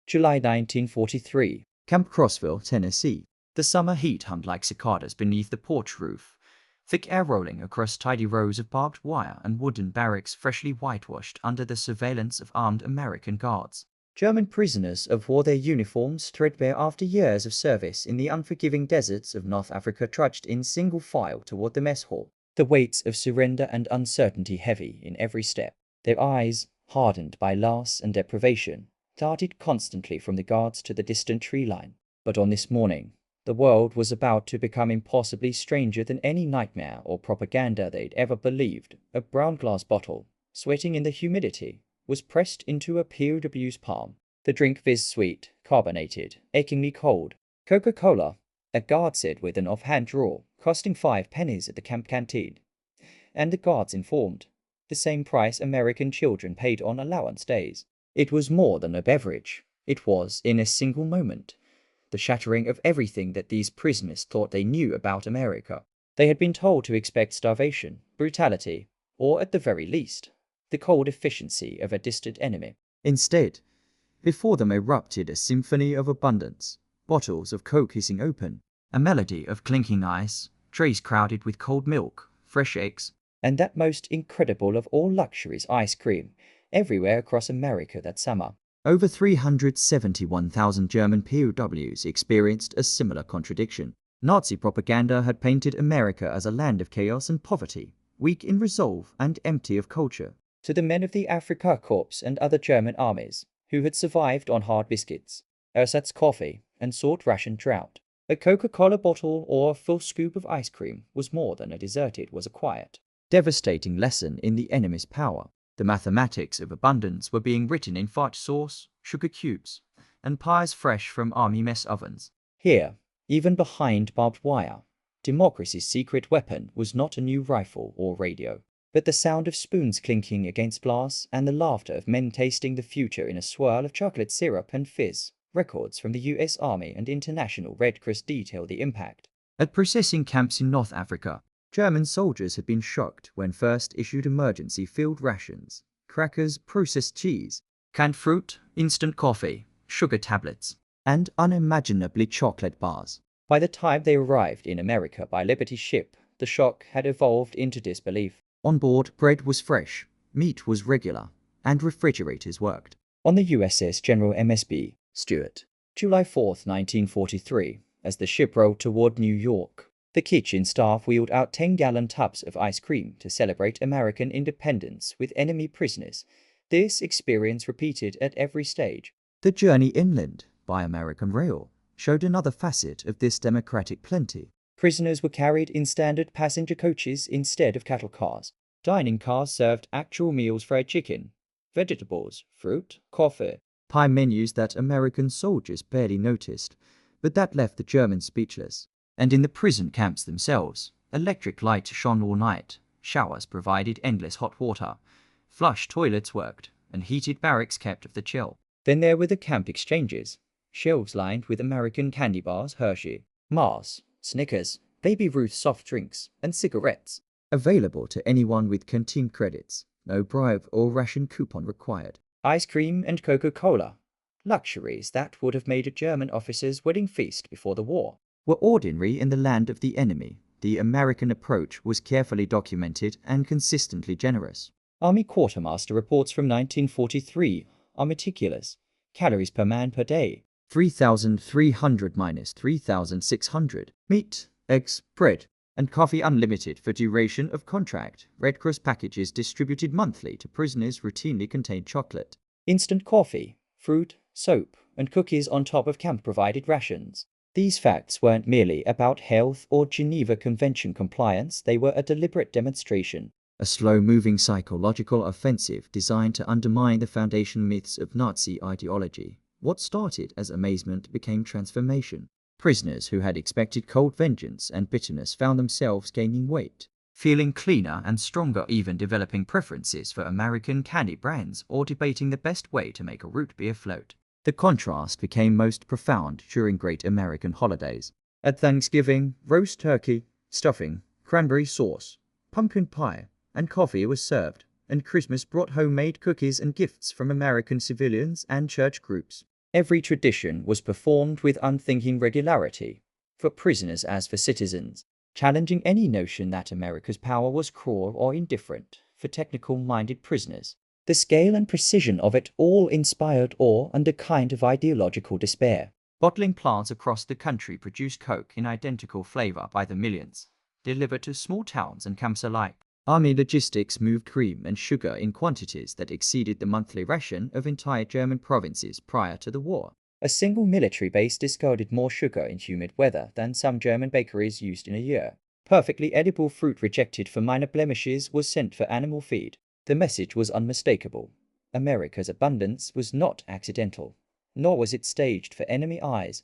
July 1943, Camp Crossville, Tennessee. The summer heat hummed like cicadas beneath the porch roof, thick air rolling across tidy rows of barbed wire and wooden barracks freshly whitewashed under the surveillance of armed American guards. German prisoners of war, their uniforms threadbare after years of service in the unforgiving deserts of North Africa, trudged in single file toward the mess hall, the weights of surrender and uncertainty heavy in every step. Their eyes, hardened by loss and deprivation, darted constantly from the guards to the distant tree line. But on this morning, the world was about to become impossibly stranger than any nightmare or propaganda they'd ever believed. A brown glass bottle, sweating in the humidity, was pressed into a POW's palm. The drink fizzed sweet, carbonated, achingly cold. Coca-Cola, a guard said with an offhand drawl, costing 5 pennies at the camp canteen. And the guards informed, the same price American children paid on allowance days. It was more than a beverage. It was, in a single moment, the shattering of everything that these prisoners thought they knew about America. They had been told to expect starvation, brutality, or at the very least, the cold efficiency of a distant enemy. Instead, before them erupted a symphony of abundance, bottles of Coke hissing open, a melody of clinking ice, trays crowded with cold milk, fresh eggs, and that most incredible of all luxuries, ice cream, everywhere across America that summer. Over 371,000 German POWs experienced a similar contradiction. Nazi propaganda had painted America as a land of chaos and poverty, weak in resolve and empty of culture. To the men of the Afrika Korps and other German armies, who had survived on hard biscuits, ersatz coffee, and salt ration trout, a Coca-Cola bottle or a full scoop of ice cream was more than a dessert. It was a quiet, devastating lesson in the enemy's power. The mathematics of abundance were being written in fudge sauce, sugar cubes, and pies fresh from army mess ovens. Here, even behind barbed wire, democracy's secret weapon was not a new rifle or radio, but the sound of spoons clinking against glass and the laughter of men tasting the future in a swirl of chocolate syrup and fizz. Records from the US Army and International Red Cross detail the impact. At processing camps in North Africa, German soldiers had been shocked when first issued emergency field rations, crackers, processed cheese, canned fruit, instant coffee, sugar tablets, and unimaginably chocolate bars. By the time they arrived in America by Liberty ship, the shock had evolved into disbelief. On board, bread was fresh, meat was regular, and refrigerators worked. On the USS General MSB Stewart, July 4, 1943, as the ship rolled toward New York, the kitchen staff wheeled out 10-gallon tubs of ice cream to celebrate American independence with enemy prisoners. This experience repeated at every stage. The journey inland, by American rail, showed another facet of this democratic plenty. Prisoners were carried in standard passenger coaches instead of cattle cars. Dining cars served actual meals, fried chicken, vegetables, fruit, coffee, pie, menus that American soldiers barely noticed, but that left the Germans speechless. And in the prison camps themselves, electric light shone all night, showers provided endless hot water, flush toilets worked, and heated barracks kept off the chill. Then there were the camp exchanges, shelves lined with American candy bars, Hershey, Mars, Snickers, Baby Ruth soft drinks, and cigarettes, available to anyone with canteen credits, no bribe or ration coupon required. Ice cream and Coca-Cola, luxuries that would have made a German officer's wedding feast before the war, were ordinary in the land of the enemy. The American approach was carefully documented and consistently generous. Army Quartermaster reports from 1943 are meticulous. Calories per man per day, 3,300 minus 3,600. Meat, eggs, bread, and coffee unlimited for duration of contract. Red Cross packages distributed monthly to prisoners routinely contained chocolate, instant coffee, fruit, soap, and cookies on top of camp-provided rations. These facts weren't merely about health or Geneva Convention compliance, they were a deliberate demonstration, a slow-moving psychological offensive designed to undermine the foundation myths of Nazi ideology. What started as amazement became transformation. Prisoners who had expected cold vengeance and bitterness found themselves gaining weight, feeling cleaner and stronger, even developing preferences for American candy brands or debating the best way to make a root beer float. The contrast became most profound during great American holidays. At Thanksgiving, roast turkey, stuffing, cranberry sauce, pumpkin pie, and coffee was served, and Christmas brought homemade cookies and gifts from American civilians and church groups. Every tradition was performed with unthinking regularity, for prisoners as for citizens, challenging any notion that America's power was cruel or indifferent for technical-minded prisoners. The scale and precision of it all inspired awe and a kind of ideological despair. Bottling plants across the country produced Coke in identical flavor by the millions, delivered to small towns and camps alike. Army logistics moved cream and sugar in quantities that exceeded the monthly ration of entire German provinces prior to the war. A single military base discarded more sugar in humid weather than some German bakeries used in a year. Perfectly edible fruit rejected for minor blemishes was sent for animal feed. The message was unmistakable. America's abundance was not accidental, nor was it staged for enemy eyes.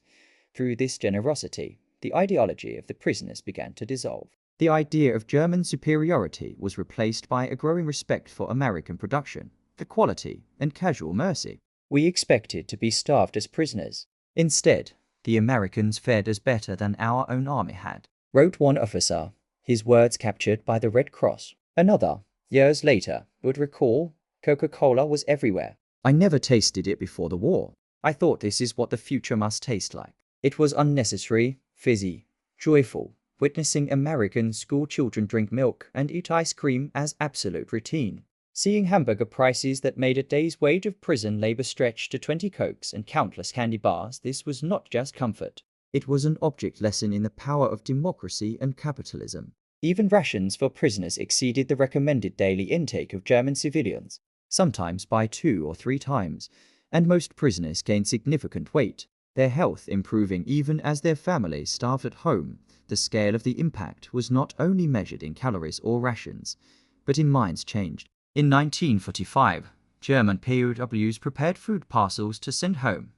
Through this generosity, the ideology of the prisoners began to dissolve. The idea of German superiority was replaced by a growing respect for American production, equality, and casual mercy. We expected to be starved as prisoners. Instead, the Americans fared as better than our own army had, wrote one officer, his words captured by the Red Cross. Another, years later, would recall, Coca-Cola was everywhere. I never tasted it before the war. I thought this is what the future must taste like. It was unnecessary, fizzy, joyful, witnessing American school children drink milk and eat ice cream as absolute routine. Seeing hamburger prices that made a day's wage of prison labor stretch to 20 Cokes and countless candy bars, this was not just comfort. It was an object lesson in the power of democracy and capitalism. Even rations for prisoners exceeded the recommended daily intake of German civilians, sometimes by 2 or 3 times, and most prisoners gained significant weight, their health improving even as their families starved at home. The scale of the impact was not only measured in calories or rations, but in minds changed. In 1945, German POWs prepared food parcels to send home,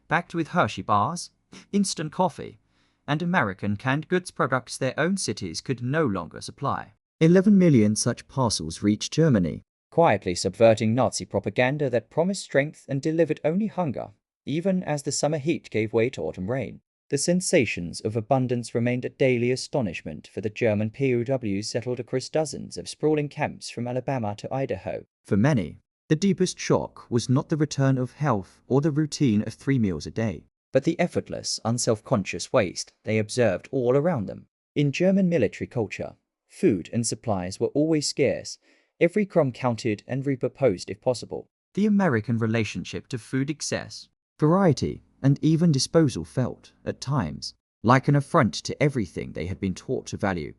packed with Hershey bars, instant coffee, and American canned goods products their own cities could no longer supply. 11 million such parcels reached Germany, quietly subverting Nazi propaganda that promised strength and delivered only hunger, even as the summer heat gave way to autumn rain. The sensations of abundance remained a daily astonishment for the German POWs settled across dozens of sprawling camps from Alabama to Idaho. For many, the deepest shock was not the return of health or the routine of 3 meals a day, but the effortless, unself-conscious waste they observed all around them. In German military culture, food and supplies were always scarce, every crumb counted and repurposed if possible. The American relationship to food excess, variety, and even disposal felt, at times, like an affront to everything they had been taught to value.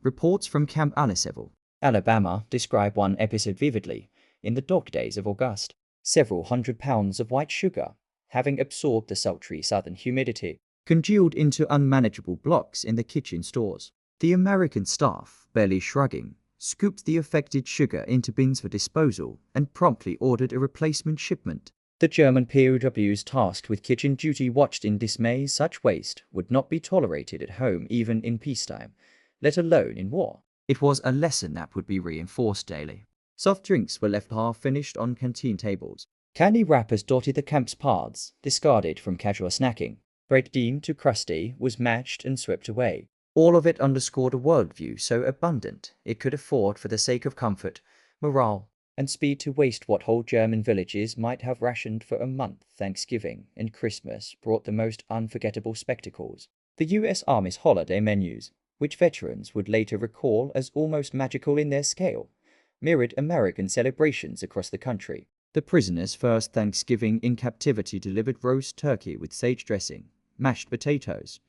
Reports from Camp Aliseval, Alabama, describe one episode vividly. In the dog days of August, several hundred pounds of white sugar, having absorbed the sultry southern humidity, congealed into unmanageable blocks in the kitchen stores. The American staff, barely shrugging, scooped the affected sugar into bins for disposal and promptly ordered a replacement shipment. The German POWs tasked with kitchen duty watched in dismay such waste would not be tolerated at home even in peacetime, let alone in war. It was a lesson that would be reinforced daily. Soft drinks were left half-finished on canteen tables. Candy wrappers dotted the camp's paths, discarded from casual snacking. Bread deemed too crusty was matched and swept away. All of it underscored a worldview so abundant it could afford for the sake of comfort, morale, and speed to waste what whole German villages might have rationed for a month. Thanksgiving and Christmas brought the most unforgettable spectacles. The US Army's holiday menus, which veterans would later recall as almost magical in their scale, mirrored American celebrations across the country. The prisoners' first Thanksgiving in captivity delivered roast turkey with sage dressing, mashed potatoes,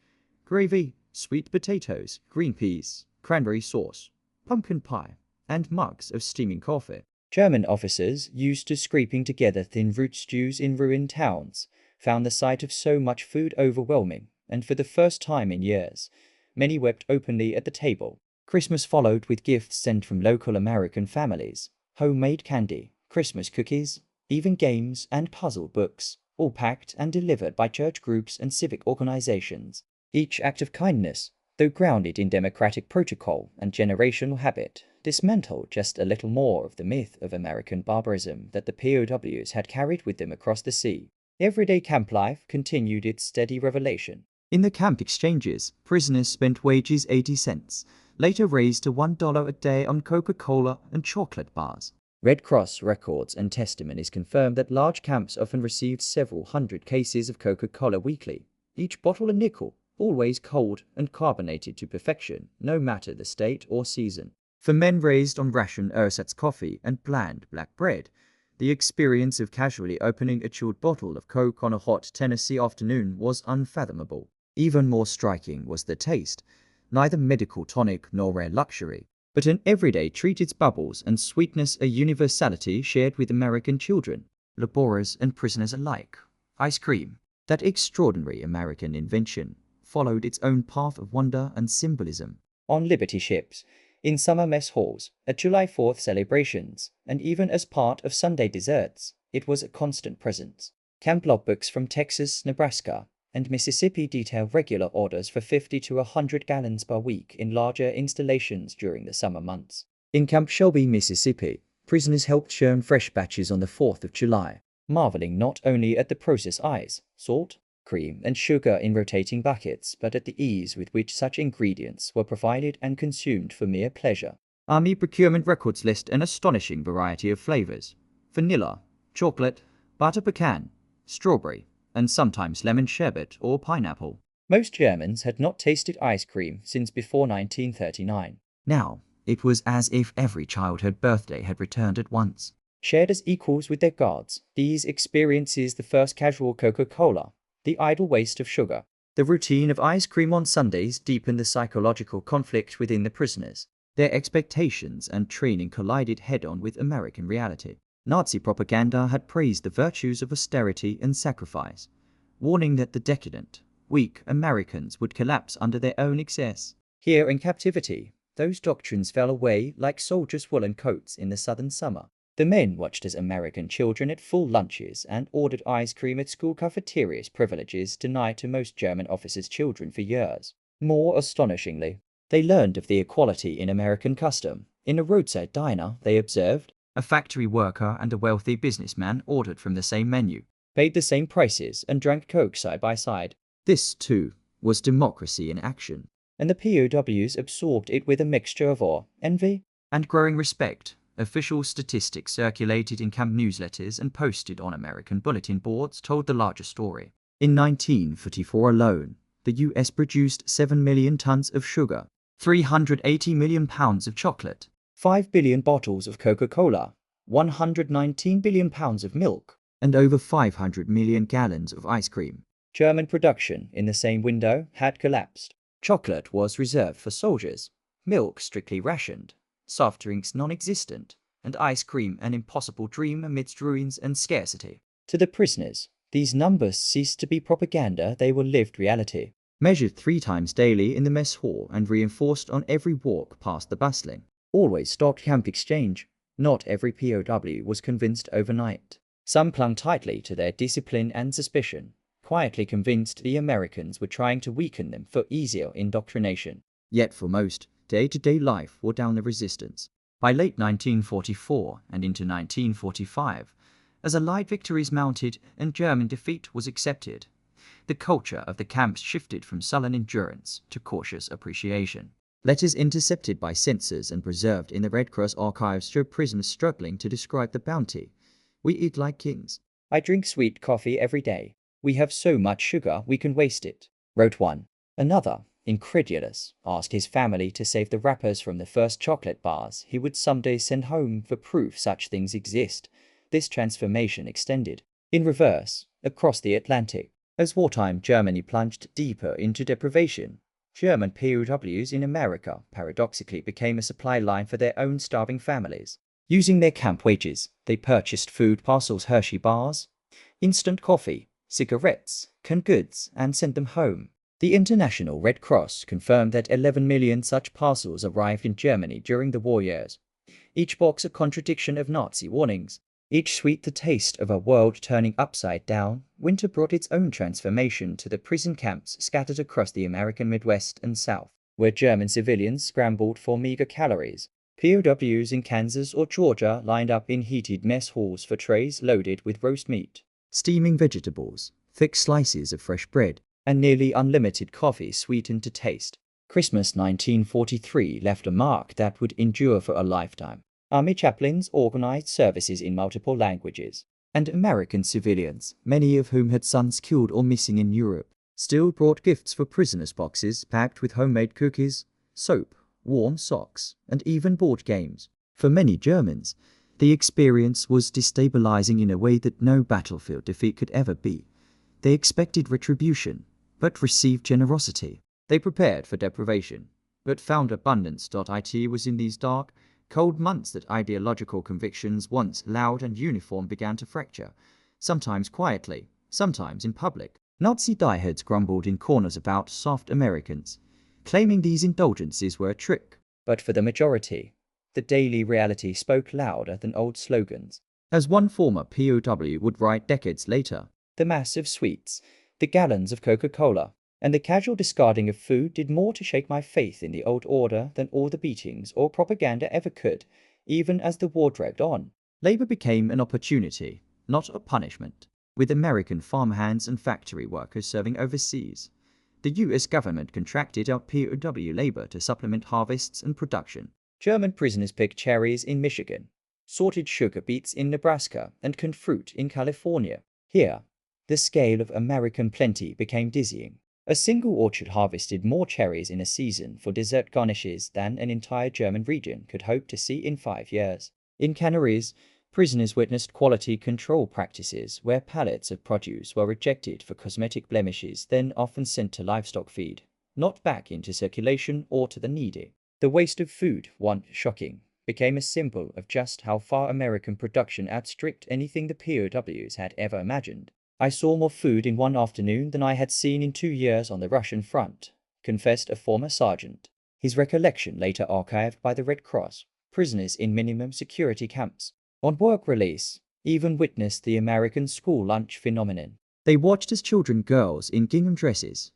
gravy, sweet potatoes, green peas, cranberry sauce, pumpkin pie, and mugs of steaming coffee. German officers, used to scraping together thin root stews in ruined towns, found the sight of so much food overwhelming, and for the first time in years, many wept openly at the table. Christmas followed with gifts sent from local American families, homemade candy, Christmas cookies, even games and puzzle books, all packed and delivered by church groups and civic organizations. Each act of kindness, though grounded in democratic protocol and generational habit, dismantled just a little more of the myth of American barbarism that the POWs had carried with them across the sea. Everyday camp life continued its steady revelation. In the camp exchanges, prisoners spent wages 80 cents, later raised to $1 a day on Coca-Cola and chocolate bars. Red Cross records and testimonies confirm that large camps often received several hundred cases of Coca-Cola weekly, each bottle a nickel, always cold and carbonated to perfection, no matter the state or season. For men raised on ration ersatz coffee and bland black bread, the experience of casually opening a chilled bottle of Coke on a hot Tennessee afternoon was unfathomable. Even more striking was the taste, neither medical tonic nor rare luxury, but an everyday treat. Its bubbles and sweetness a universality shared with American children, laborers and prisoners alike. Ice cream, that extraordinary American invention, followed its own path of wonder and symbolism. On Liberty ships, in summer mess halls, at July 4th celebrations, and even as part of Sunday desserts, it was a constant presence. Camp logbooks from Texas, Nebraska, and Mississippi detail regular orders for 50 to 100 gallons per week in larger installations during the summer months. In Camp Shelby, Mississippi, prisoners helped churn fresh batches on the 4th of July, marveling not only at the processed ice, salt, cream, and sugar in rotating buckets, but at the ease with which such ingredients were provided and consumed for mere pleasure. Army procurement records list an astonishing variety of flavors: vanilla, chocolate, butter pecan, strawberry, and sometimes lemon sherbet or pineapple. Most Germans had not tasted ice cream since before 1939. Now, it was as if every childhood birthday had returned at once. Shared as equals with their guards, these experiences the first casual Coca-Cola, the idle waste of sugar. The routine of ice cream on Sundays deepened the psychological conflict within the prisoners. Their expectations and training collided head-on with American reality. Nazi propaganda had praised the virtues of austerity and sacrifice, warning that the decadent, weak Americans would collapse under their own excess. Here in captivity, those doctrines fell away like soldiers' woolen coats in the southern summer. The men watched as American children ate full lunches and ordered ice cream at school cafeterias, privileges denied to most German officers' children for years. More astonishingly, they learned of the equality in American custom. In a roadside diner, they observed, a factory worker and a wealthy businessman ordered from the same menu, paid the same prices, and drank Coke side by side. This, too, was democracy in action, and the POWs absorbed it with a mixture of awe, envy, and growing respect. Official statistics circulated in camp newsletters and posted on American bulletin boards told the larger story. In 1944 alone, the US produced 7 million tons of sugar, 380 million pounds of chocolate, 5 billion bottles of Coca-Cola, 119 billion pounds of milk, and over 500 million gallons of ice cream. German production in the same window had collapsed. Chocolate was reserved for soldiers, milk strictly rationed, soft drinks non-existent, and ice cream an impossible dream amidst ruins and scarcity. To the prisoners, these numbers ceased to be propaganda, they were lived reality, measured 3 times daily in the mess hall and reinforced on every walk past the bustling, always stocked camp exchange. Not every POW was convinced overnight. Some clung tightly to their discipline and suspicion, quietly convinced the Americans were trying to weaken them for easier indoctrination. Yet for most, day-to-day life wore down the resistance. By late 1944 and into 1945, as Allied victories mounted and German defeat was accepted, the culture of the camps shifted from sullen endurance to cautious appreciation. Letters intercepted by censors and preserved in the Red Cross archives show prisoners struggling to describe the bounty. We eat like kings. I drink sweet coffee every day. We have so much sugar we can waste it, wrote one. Another, incredulous, asked his family to save the wrappers from the first chocolate bars he would someday send home for proof such things exist. This transformation extended, in reverse, across the Atlantic. As wartime Germany plunged deeper into deprivation, German POWs in America paradoxically became a supply line for their own starving families. Using their camp wages, they purchased food parcels, Hershey bars, instant coffee, cigarettes, canned goods, and sent them home. The International Red Cross confirmed that 11 million such parcels arrived in Germany during the war years, each box a contradiction of Nazi warnings, each sweet the taste of a world turning upside down. Winter brought its own transformation to the prison camps scattered across the American Midwest and South, where German civilians scrambled for meager calories. POWs in Kansas or Georgia lined up in heated mess halls for trays loaded with roast meat, steaming vegetables, thick slices of fresh bread, and nearly unlimited coffee sweetened to taste. Christmas 1943 left a mark that would endure for a lifetime. Army chaplains organized services in multiple languages, and American civilians, many of whom had sons killed or missing in Europe, still brought gifts for prisoners' boxes packed with homemade cookies, soap, warm socks, and even board games. For many Germans, the experience was destabilizing in a way that no battlefield defeat could ever be. They expected retribution, but received generosity. They prepared for deprivation, but found abundance. It was in these dark, cold months that ideological convictions, once loud and uniform, began to fracture, sometimes quietly, sometimes in public. Nazi diehards grumbled in corners about soft Americans, claiming these indulgences were a trick. But for the majority, the daily reality spoke louder than old slogans. As one former POW would write decades later, the massive sweets, the gallons of Coca-Cola, and the casual discarding of food did more to shake my faith in the old order than all the beatings or propaganda ever could. Even as the war dragged on, labor became an opportunity, not a punishment. With American farmhands and factory workers serving overseas, the US government contracted out POW labor to supplement harvests and production. German prisoners picked cherries in Michigan, sorted sugar beets in Nebraska, and canned fruit in California. Here, the scale of American plenty became dizzying. A single orchard harvested more cherries in a season for dessert garnishes than an entire German region could hope to see in 5 years. In canneries, prisoners witnessed quality control practices where pallets of produce were rejected for cosmetic blemishes, then often sent to livestock feed, not back into circulation or to the needy. The waste of food, once shocking, became a symbol of just how far American production outstripped anything the POWs had ever imagined. I saw more food in one afternoon than I had seen in 2 years on the Russian front, confessed a former sergeant. His recollection later archived by the Red Cross. Prisoners in minimum security camps, on work release, even witnessed the American school lunch phenomenon. They watched as children, girls in gingham dresses,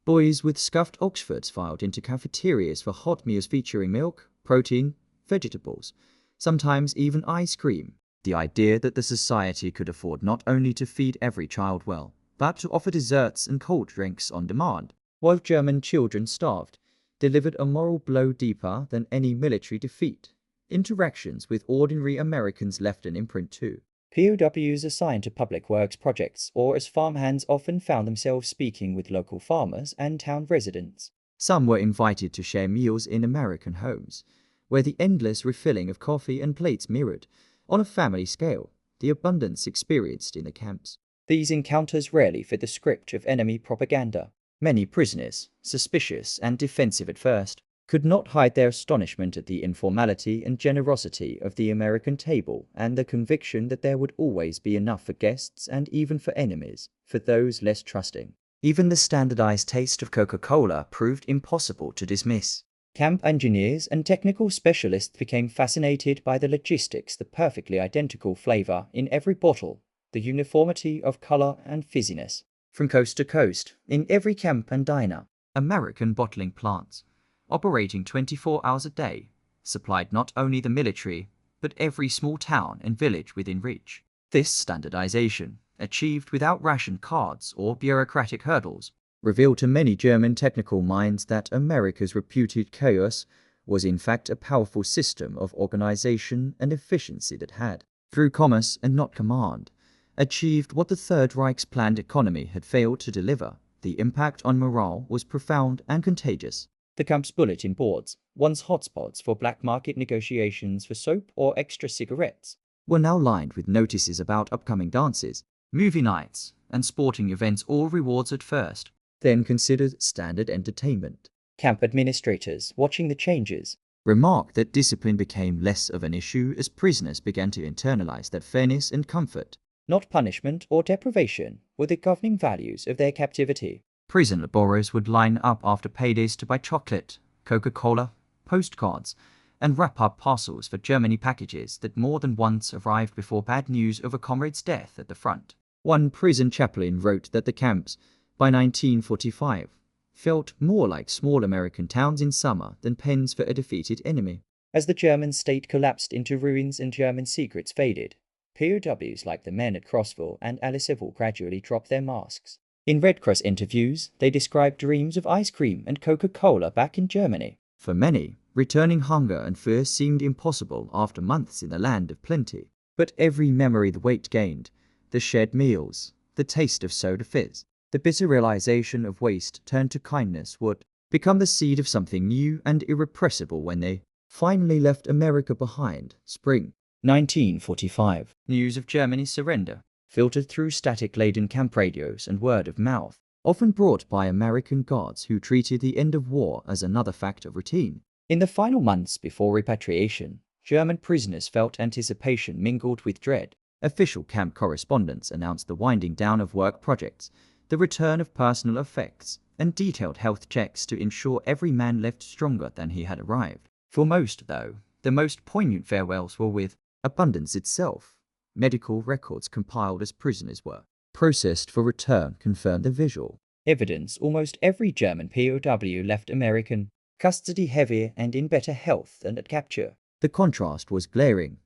boys with scuffed Oxfords filed into cafeterias for hot meals featuring milk, protein, vegetables, sometimes even ice cream. The idea that the society could afford not only to feed every child well, but to offer desserts and cold drinks on demand, while German children starved, delivered a moral blow deeper than any military defeat. Interactions with ordinary Americans left an imprint too. POWs assigned to public works projects or as farmhands often found themselves speaking with local farmers and town residents. Some were invited to share meals in American homes, where the endless refilling of coffee and plates mirrored, on a family scale, the abundance experienced in the camps. These encounters rarely fit the script of enemy propaganda. Many prisoners, suspicious and defensive at first, could not hide their astonishment at the informality and generosity of the American table and the conviction that there would always be enough for guests and even for enemies, for those less trusting. Even the standardized taste of Coca-Cola proved impossible to dismiss. Camp engineers and technical specialists became fascinated by the logistics, the perfectly identical flavor in every bottle, the uniformity of color and fizziness. From coast to coast, in every camp and diner, American bottling plants, operating 24 hours a day, supplied not only the military, but every small town and village within reach. This standardization, achieved without ration cards or bureaucratic hurdles, revealed to many German technical minds that America's reputed chaos was in fact a powerful system of organization and efficiency that had, through commerce and not command, achieved what the Third Reich's planned economy had failed to deliver. The impact on morale was profound and contagious. The camp's bulletin boards, once hotspots for black market negotiations for soap or extra cigarettes, were now lined with notices about upcoming dances, movie nights, and sporting events, all rewards at first, then considered standard entertainment. Camp administrators, watching the changes, remarked that discipline became less of an issue as prisoners began to internalize that fairness and comfort, not punishment or deprivation, were the governing values of their captivity. Prison laborers would line up after paydays to buy chocolate, Coca-Cola, postcards, and wrap-up parcels for Germany packages that more than once arrived before bad news of a comrade's death at the front. One prison chaplain wrote that the camps, by 1945, felt more like small American towns in summer than pens for a defeated enemy. As the German state collapsed into ruins and German secrets faded, POWs like the men at Crossville and Aliceville gradually dropped their masks. In Red Cross interviews, they described dreams of ice cream and Coca-Cola back in Germany. For many, Returning hunger and fear seemed impossible after months in the land of plenty. But every memory the weight gained, the shared meals, the taste of soda fizz, the bitter realization of waste turned to kindness would become the seed of something new and irrepressible when they finally left America behind. Spring 1945. News of Germany's surrender filtered through static-laden camp radios and word of mouth, often brought by American guards who treated the end of war as another fact of routine. In the final months before repatriation, German prisoners felt anticipation mingled with dread. Official camp correspondents announced the winding down of work projects, the return of personal effects, and detailed health checks to ensure every man left stronger than he had arrived. For most, though, the most poignant farewells were with abundance itself. Medical records compiled as prisoners were processed for return confirmed the visual evidence. Almost every German POW left American custody heavier and in better health than at capture. The contrast was glaring.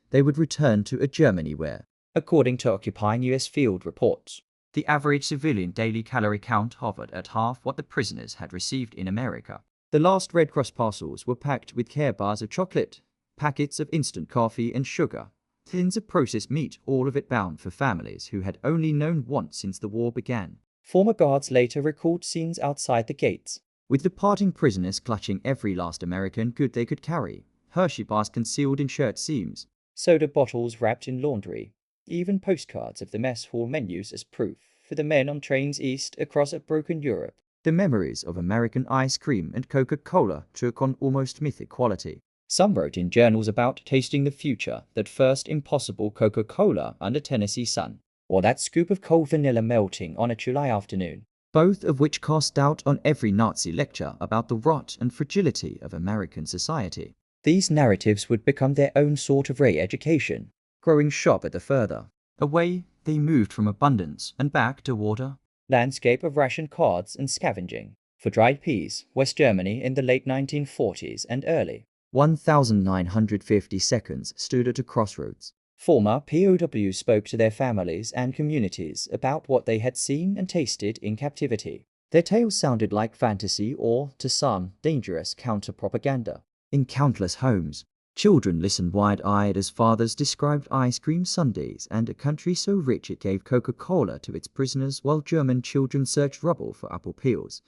They would return to a Germany where, according to occupying US field reports, the average civilian daily calorie count hovered at half what the prisoners had received in America. The last Red Cross parcels were packed with care bars of chocolate, packets of instant coffee and sugar, tins of processed meat, all of it bound for families who had only known want since the war began. Former guards later recalled scenes outside the gates, with departing prisoners clutching every last American good they could carry, Hershey bars concealed in shirt seams, soda bottles wrapped in laundry, even postcards of the mess hall menus as proof for the men on trains east across a broken Europe. The memories of American ice cream and Coca-Cola took on almost mythic quality. Some wrote in journals about tasting the future, that first impossible Coca-Cola under Tennessee sun, or that scoop of cold vanilla melting on a July afternoon, both of which cast doubt on every Nazi lecture about the rot and fragility of American society. These narratives would become their own sort of re-education, growing sharper the further away they moved from abundance and back toward a landscape of ration cards and scavenging for dried peas. West Germany in the late 1940s and early 1950 seconds stood at a crossroads. Former POWs spoke to their families and communities about what they had seen and tasted in captivity. Their tales sounded like fantasy or, to some, dangerous counter-propaganda. In countless homes, children listened wide-eyed as fathers described ice cream sundaes and a country so rich it gave Coca-Cola to its prisoners, while German children searched rubble for apple peels.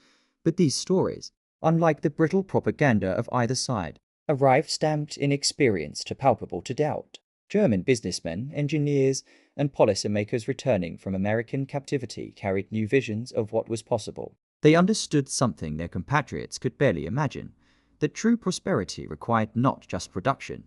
But these stories, unlike the brittle propaganda of either side, arrived stamped in experience too palpable to doubt. German businessmen, engineers, and policymakers returning from American captivity carried new visions of what was possible. They understood something their compatriots could barely imagine, that true prosperity required not just production,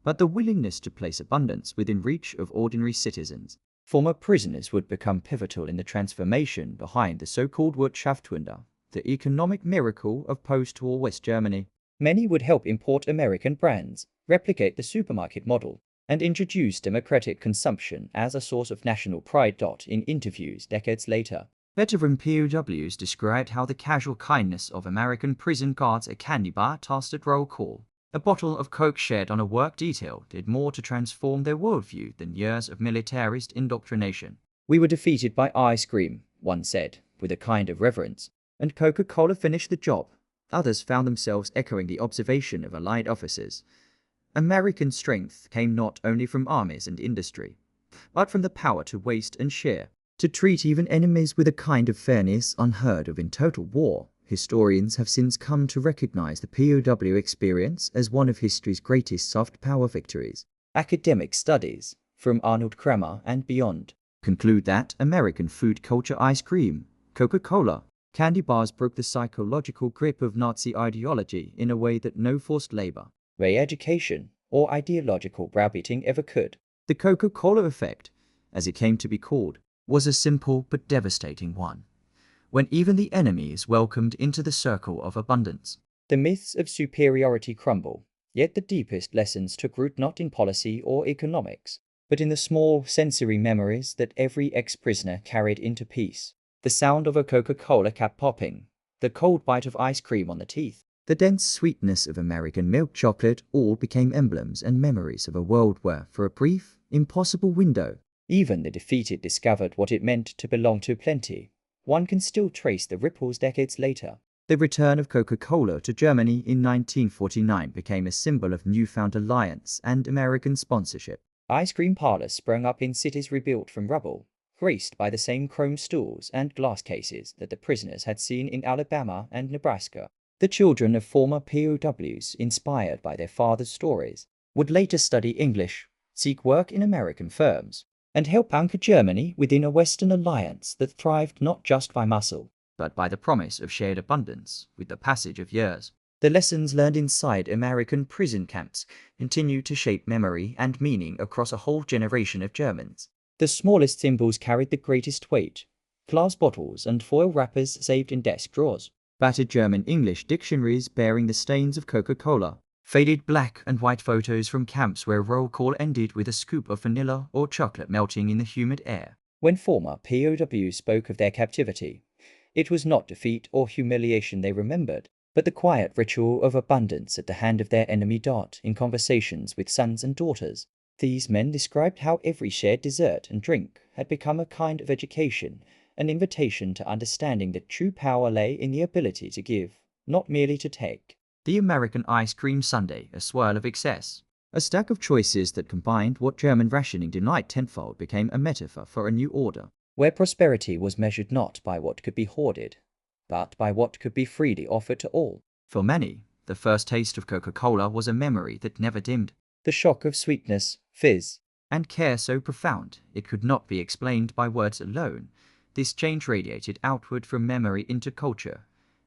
but the willingness to place abundance within reach of ordinary citizens. Former prisoners would become pivotal in the transformation behind the so-called Wirtschaftswunder, the economic miracle of post-war West Germany. Many would help import American brands, replicate the supermarket model, and introduce democratic consumption as a source of national pride. In interviews decades later, veteran POWs described how the casual kindness of American prison guards, a candy bar tossed at roll call, a bottle of Coke shared on a work detail, did more to transform their worldview than years of militarist indoctrination. "We were defeated by ice cream," one said, with a kind of reverence, "and Coca-Cola finished the job." Others found themselves echoing the observation of Allied officers. American strength came not only from armies and industry, but from the power to waste and share, to treat even enemies with a kind of fairness unheard of in total war. Historians have since come to recognize the POW experience as one of history's greatest soft power victories. Academic studies, from Arnold Kramer and beyond, conclude that American food culture, ice cream, Coca-Cola, candy bars broke the psychological grip of Nazi ideology in a way that no forced labor, re-education, or ideological browbeating ever could. The Coca-Cola effect, as it came to be called, was a simple but devastating one. When even the enemy is welcomed into the circle of abundance, the myths of superiority crumble. Yet the deepest lessons took root not in policy or economics, but in the small sensory memories that every ex-prisoner carried into peace. The sound of a Coca-Cola cap popping, the cold bite of ice cream on the teeth, the dense sweetness of American milk chocolate all became emblems and memories of a world where, for a brief, impossible window, even the defeated discovered what it meant to belong to plenty. One can still trace the ripples decades later. The return of Coca-Cola to Germany in 1949 became a symbol of newfound alliance and American sponsorship. Ice cream parlors sprang up in cities rebuilt from rubble, graced by the same chrome stools and glass cases that the prisoners had seen in Alabama and Nebraska. The children of former POWs, inspired by their father's stories, would later study English, seek work in American firms, and help anchor Germany within a Western alliance that thrived not just by muscle, but by the promise of shared abundance. With the passage of years, the lessons learned inside American prison camps continue to shape memory and meaning across a whole generation of Germans. The smallest symbols carried the greatest weight: glass bottles and foil wrappers saved in desk drawers, battered German English dictionaries bearing the stains of Coca-Cola, faded black and white photos from camps where roll call ended with a scoop of vanilla or chocolate melting in the humid air. When former POWs spoke of their captivity, it was not defeat or humiliation they remembered, but the quiet ritual of abundance at the hand of their enemy. In conversations with sons and daughters, these men described how every shared dessert and drink had become a kind of education, an invitation to understanding that true power lay in the ability to give, not merely to take. The American ice cream sundae, a swirl of excess, a stack of choices that combined what German rationing denied tenfold, became a metaphor for a new order, where prosperity was measured not by what could be hoarded, but by what could be freely offered to all. For many, the first taste of Coca-Cola was a memory that never dimmed. The shock of sweetness, fizz, and care so profound it could not be explained by words alone. This change radiated outward from memory into culture,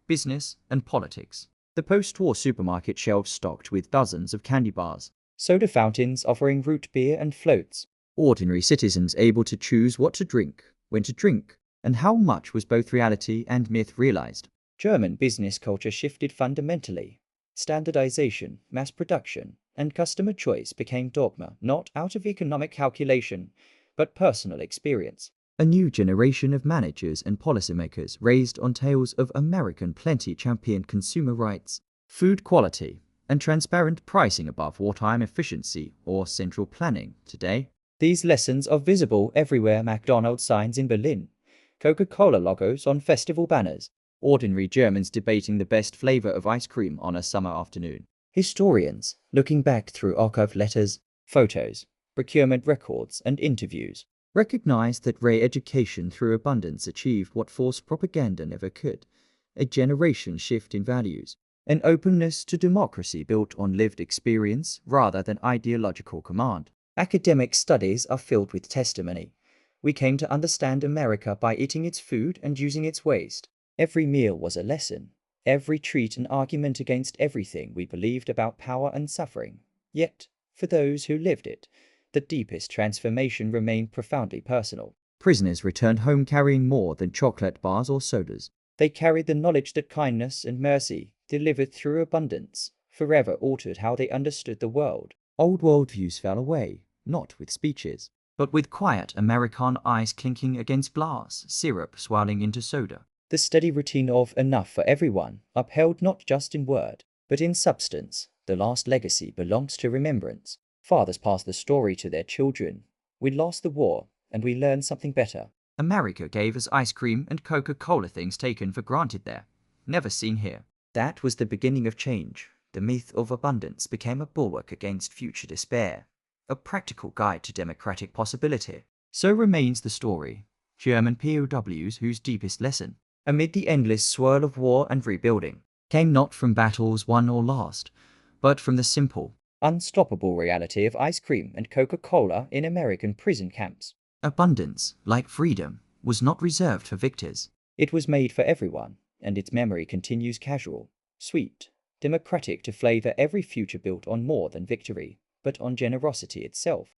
business, and politics. The post-war supermarket shelves stocked with dozens of candy bars, soda fountains offering root beer and floats, ordinary citizens able to choose what to drink, when to drink, and how much was both reality and myth realized. German business culture shifted fundamentally. Standardization, mass production, and customer choice became dogma, not out of economic calculation, but personal experience. A new generation of managers and policymakers raised on tales of American plenty championed consumer rights, food quality, and transparent pricing above wartime efficiency or central planning. Today, these lessons are visible everywhere: McDonald's signs in Berlin, Coca-Cola logos on festival banners, ordinary Germans debating the best flavor of ice cream on a summer afternoon. Historians, looking back through archived letters, photos, procurement records, and interviews, recognize that rare education through abundance achieved what forced propaganda never could: a generation shift in values, an openness to democracy built on lived experience rather than ideological command. Academic studies are filled with testimony. We came to understand America by eating its food and using its waste. Every meal was a lesson, every treat an argument against everything we believed about power and suffering. Yet, for those who lived it, the deepest transformation remained profoundly personal. Prisoners returned home carrying more than chocolate bars or sodas. They carried the knowledge that kindness and mercy, delivered through abundance, forever altered how they understood the world. Old worldviews fell away, not with speeches, but with quiet American ice clinking against glass, syrup swirling into soda. The steady routine of enough for everyone, upheld not just in word, but in substance. The last legacy belongs to remembrance. Fathers pass the story to their children. We lost the war, and we learned something better. America gave us ice cream and Coca-Cola, things taken for granted there, never seen here. That was the beginning of change. The myth of abundance became a bulwark against future despair, a practical guide to democratic possibility. So remains the story. German POWs whose deepest lesson, amid the endless swirl of war and rebuilding, came not from battles won or lost, but from the simple, unstoppable reality of ice cream and Coca-Cola in American prison camps. Abundance, like freedom, was not reserved for victors. It was made for everyone, and its memory continues casual, sweet, democratic to flavor every future built on more than victory, but on generosity itself.